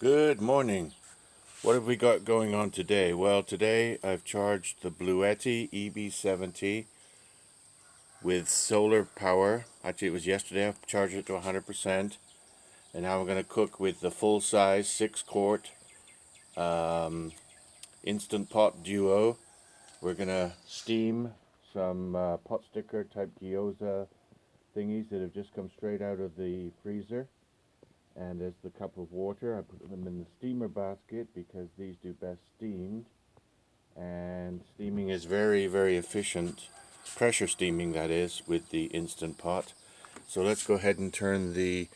Good morning. What have we got going on today? Well, today I've charged the Bluetti EB70 with solar power. Actually, it was yesterday. I charged it to 100%. And now we're going to cook with the full-size 6-quart Instant Pot Duo. We're going to steam some pot sticker type gyoza thingies that have just come straight out of the freezer. And there's the cup of water. I put them in the steamer basket because these do best steamed. And steaming is very, very efficient. Pressure steaming, that is, with the Instant Pot. So let's go ahead and turn the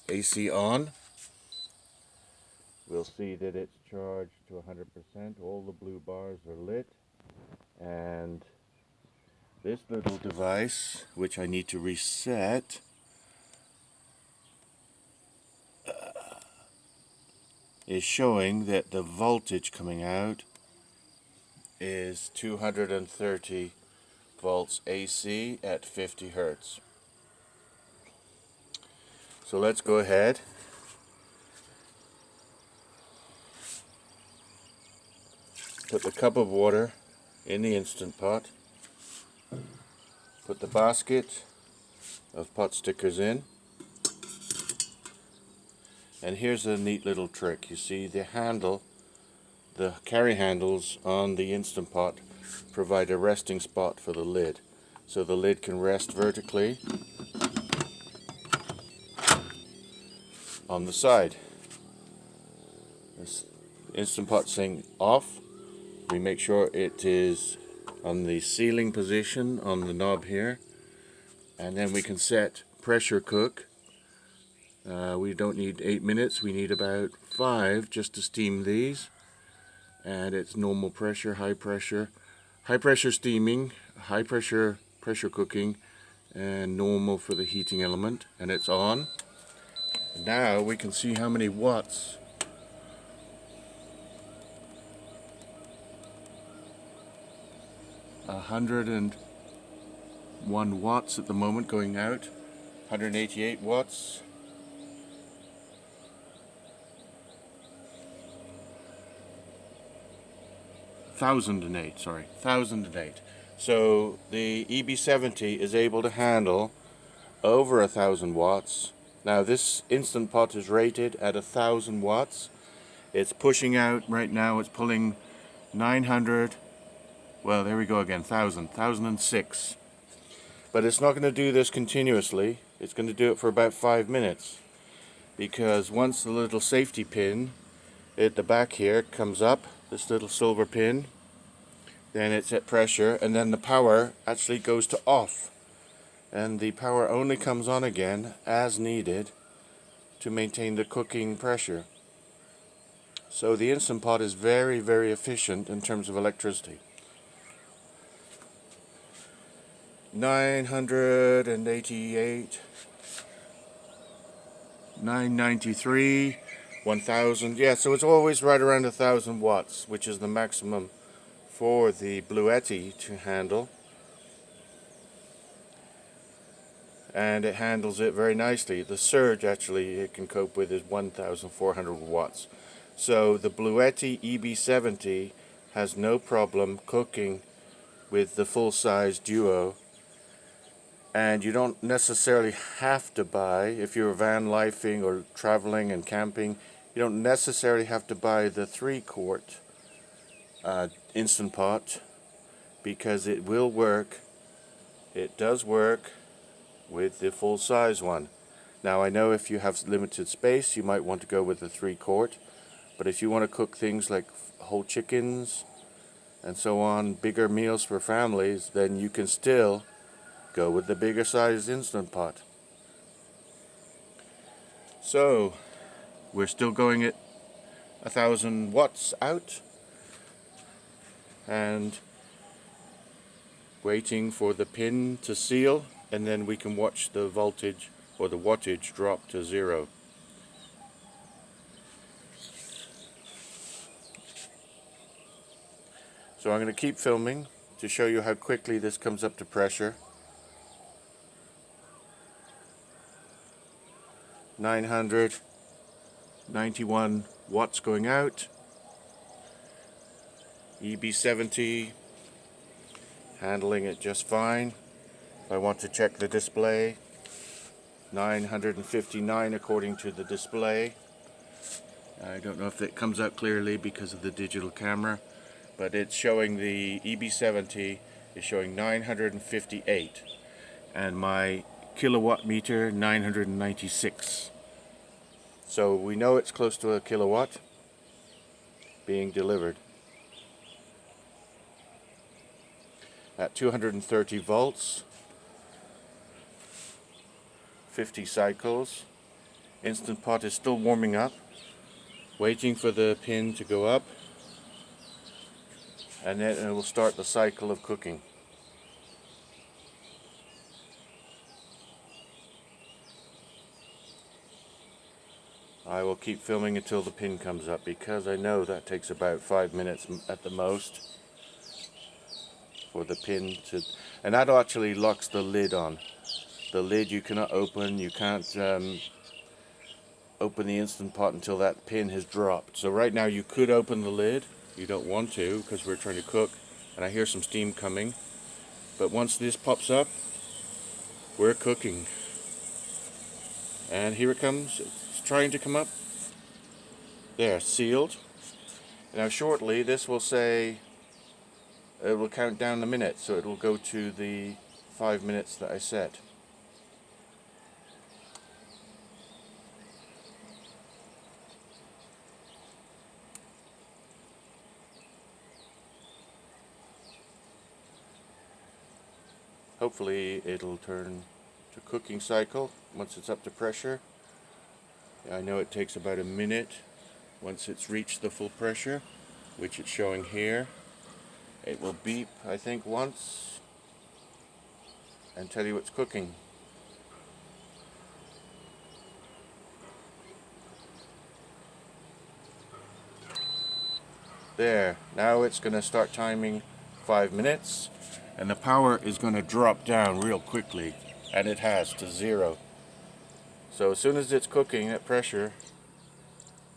AC on. We'll see that it's charged to 100%. All the blue bars are lit. And this little device, which I need to reset, is showing that the voltage coming out is 230 volts AC at 50 hertz. So let's go ahead. Put the cup of water in the Instant Pot. Put the basket of pot stickers in. And here's a neat little trick. You see the handle, the carry handles on the Instant Pot provide a resting spot for the lid. So the lid can rest vertically on the side. This Instant Pot saying off. We make sure it is on the sealing position on the knob here. And then we can set pressure cook. We don't need 8 minutes, we need about 5 just to steam these. And it's normal pressure, high pressure steaming, high pressure cooking, and normal for the heating element. And it's on. Now we can see how many watts. A 101 watts at the moment going out. 188 watts. 1008. So the EB70 is able to handle over 1,000 watts. Now this Instant Pot is rated at 1,000 watts. It's pushing out right now, it's pulling 900, well there we go again, 1006. But it's not going to do this continuously. It's going to do it for about 5 minutes. Because once the little safety pin at the back here comes up, this little silver pin, then it's at pressure, and then the power actually goes to off. And the power only comes on again as needed to maintain the cooking pressure. So the Instant Pot is very, very efficient in terms of electricity. 988, 993, 1000. Yeah, so it's always right around 1,000 watts, which is the maximum for the Bluetti to handle. And it handles it very nicely. The surge actually it can cope with is 1,400 watts. So the Bluetti EB70 has no problem cooking with the full-size Duo. And you don't necessarily have to buy, if you're van lifing or traveling and camping, you don't necessarily have to buy the 3-quart Instant Pot, because it will work. It does work with the full-size one. Now I know if you have limited space you might want to go with the 3-quart, but if you want to cook things like whole chickens and so on, bigger meals for families, then you can still go with the bigger size Instant Pot. So we're still going at 1,000 watts out and waiting for the pin to seal, and then we can watch the voltage or the wattage drop to 0. So I'm going to keep filming to show you how quickly this comes up to pressure. 900, 91 watts going out. EB70 handling it just fine. If I want to check the display, 959 according to the display. I don't know if it comes out clearly because of the digital camera, but it's showing the EB70 is showing 958 and my kilowatt meter 996. So we know it's close to a kilowatt being delivered. At 230 volts, 50 cycles. Instant Pot is still warming up, waiting for the pin to go up, and then it will start the cycle of cooking. I will keep filming until the pin comes up, because I know that takes about 5 minutes at the most for the pin to, and that actually locks the lid on. The lid you cannot open, you can't open the Instant Pot until that pin has dropped. So right now you could open the lid, you don't want to because we're trying to cook, and I hear some steam coming, but once this pops up, we're cooking. And here it comes, it's trying to come up. There, sealed. Now shortly this will say, it will count down the minutes, so it will go to the 5 minutes that I set. Hopefully it'll turn to cooking cycle once it's up to pressure. I know it takes about a minute once it's reached the full pressure, which it's showing here. It will beep, I think, once and tell you it's cooking. There, now it's going to start timing 5 minutes, and the power is going to drop down real quickly, and it has, to 0. So as soon as it's cooking at pressure,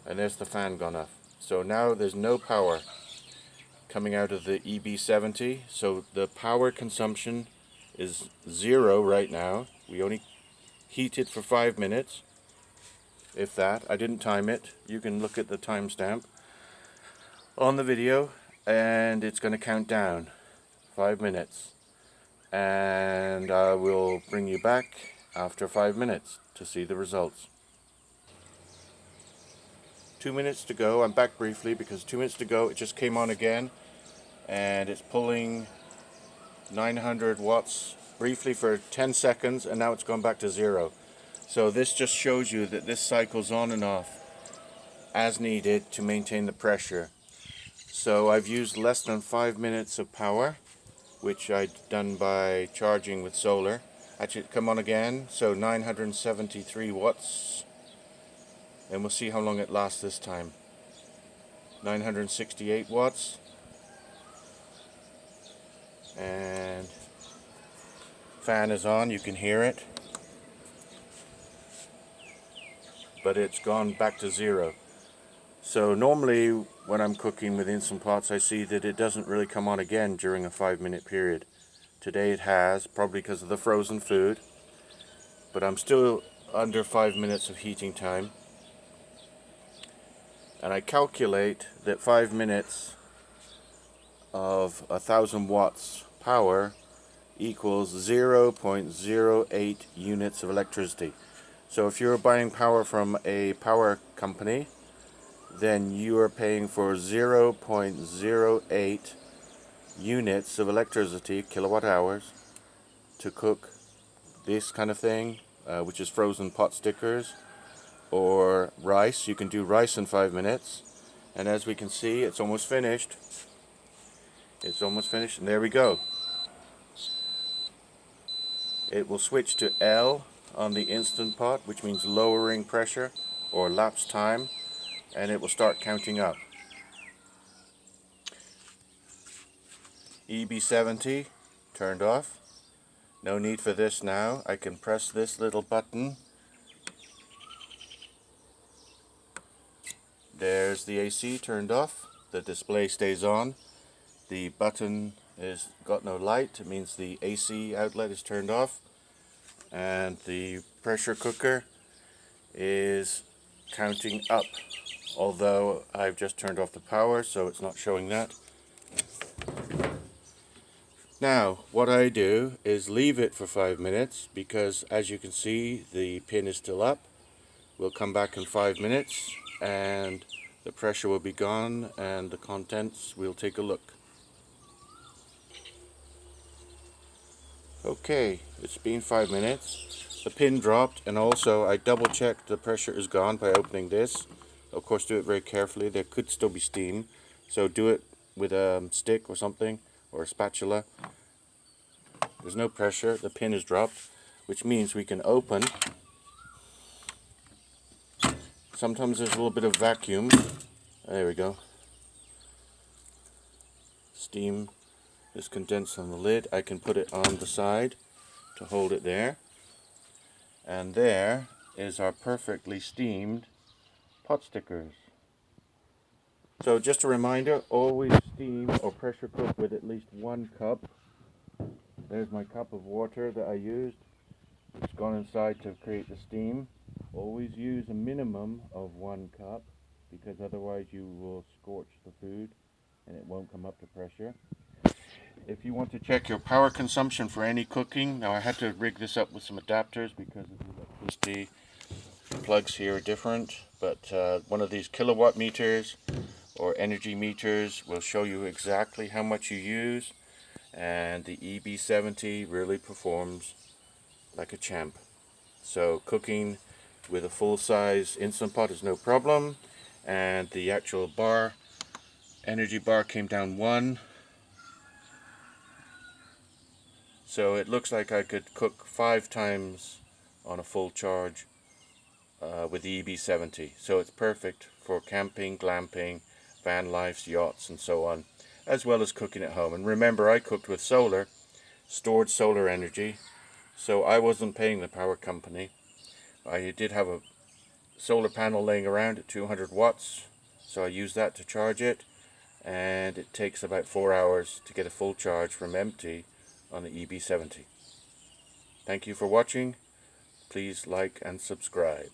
and there's the fan gone off. So now there's no power coming out of the EB70, so the power consumption is 0 right now. We only heat it for 5 minutes, if that. I didn't time it. You can look at the timestamp on the video, and it's going to count down 5 minutes, and I will bring you back after 5 minutes to see the results. 2 minutes to go. I'm back briefly because 2 minutes to go. It just came on again, and it's pulling 900 watts briefly for 10 seconds, and now it's gone back to 0. So this just shows you that this cycles on and off as needed to maintain the pressure. So I've used less than 5 minutes of power, which I'd done by charging with solar. Actually, come on again, so 973 watts, and we'll see how long it lasts this time. 968 watts, and fan is on, you can hear it, but it's gone back to 0. So normally when I'm cooking with Instant Pots, I see that it doesn't really come on again during a 5-minute period. Today it has, probably because of the frozen food, but I'm still under 5 minutes of heating time. And I calculate that 5 minutes of 1,000 watts power equals 0.08 units of electricity. So if you're buying power from a power company, then you are paying for 0.08 units of electricity, kilowatt hours, to cook this kind of thing, which is frozen pot stickers, or rice. You can do rice in 5 minutes, and as we can see, it's almost finished. It's almost finished, and there we go. It will switch to L on the Instant Pot, which means lowering pressure or lapse time, and it will start counting up. EB70 turned off. No need for this now. I can press this little button There's the AC turned off. The display stays on. The button is got no light. It means the AC outlet is turned off. And the pressure cooker is counting up, although I've just turned off the power, so it's not showing that. Now what I do is leave it for 5 minutes, because as you can see the pin is still up. We'll come back in 5 minutes and the pressure will be gone and the contents, we'll take a look. Okay, it's been 5 minutes. The pin dropped, and also I double checked the pressure is gone by opening this. Of course, do it very carefully. There could still be steam, so do it with a stick or something, or a spatula. There's no pressure. The pin is dropped, which means we can open. Sometimes there's a little bit of vacuum. There we go. Steam is condensed on the lid. I can put it on the side to hold it there. And there is our perfectly steamed pot stickers. So just a reminder, always steam or pressure cook with at least 1 cup. There's my cup of water that I used. It's gone inside to create the steam. Always use a minimum of 1 cup, because otherwise you will scorch the food and it won't come up to pressure. If you want to check your power consumption for any cooking, now I had to rig this up with some adapters because of the electricity. The plugs here are different, but one of these kilowatt meters or energy meters will show you exactly how much you use, and the EB70 really performs like a champ. So cooking with a full-size Instant Pot is no problem, and the actual bar, energy bar, came down 1. So it looks like I could cook 5 times on a full charge with the EB70. So it's perfect for camping, glamping, van lives, yachts, and so on, as well as cooking at home. And remember, I cooked with solar, stored solar energy, so I wasn't paying the power company. I did have a solar panel laying around at 200 watts, so I used that to charge it, and it takes about 4 hours to get a full charge from empty on the EB70. Thank you for watching. Please like and subscribe.